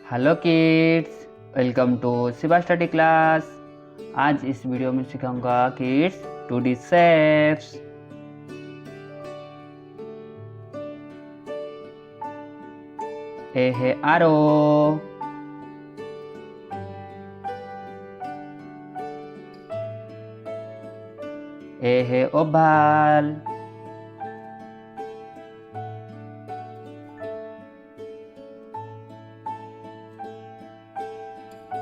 Hello kids, welcome to Shiva study class. आज इस video में सिखाऊंगा किड्स 2D शेप्स। ए है आरो, ए है ओवल,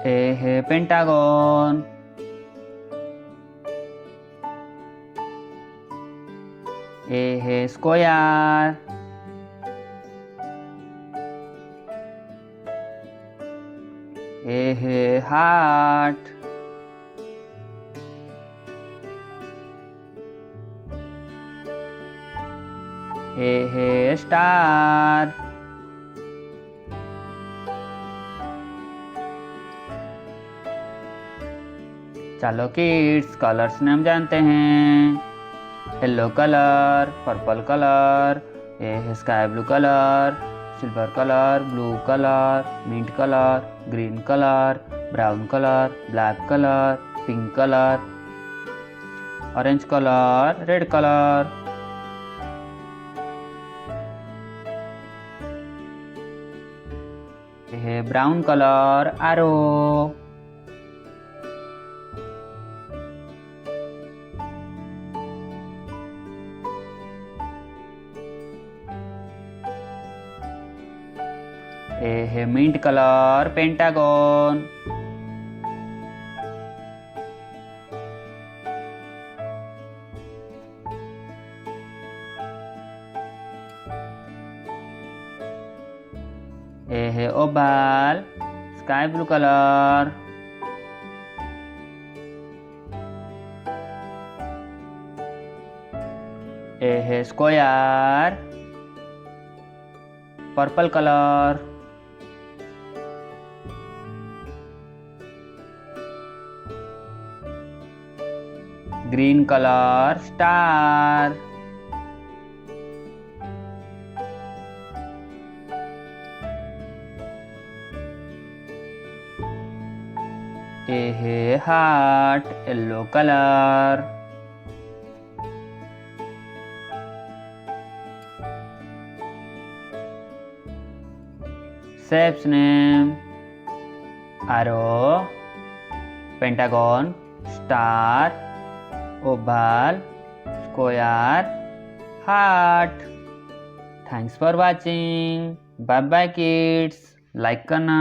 ए है पेंटागन, ए है स्क्वायर, ए है हार्ट, ए है स्टार, चलो किड्स कलर्स नेम जानते हैं। येलो कलर, पर्पल कलर, ये है sky blue colour, silver colour, blue colour, mint colour, green colour, brown colour, black colour, pink colour, orange colour, red colour. ये है brown colour, आरो। ये है मिंट कलर, पेंटागन। ये है ओवल, स्काई ब्लू कलर। ये है square, purple colour. Green colour, star. ये है heart, yellow colour. Shapes name arrow, pentagon, star, oval, square, heart. Thanks for watching. Bye bye kids. Like करना।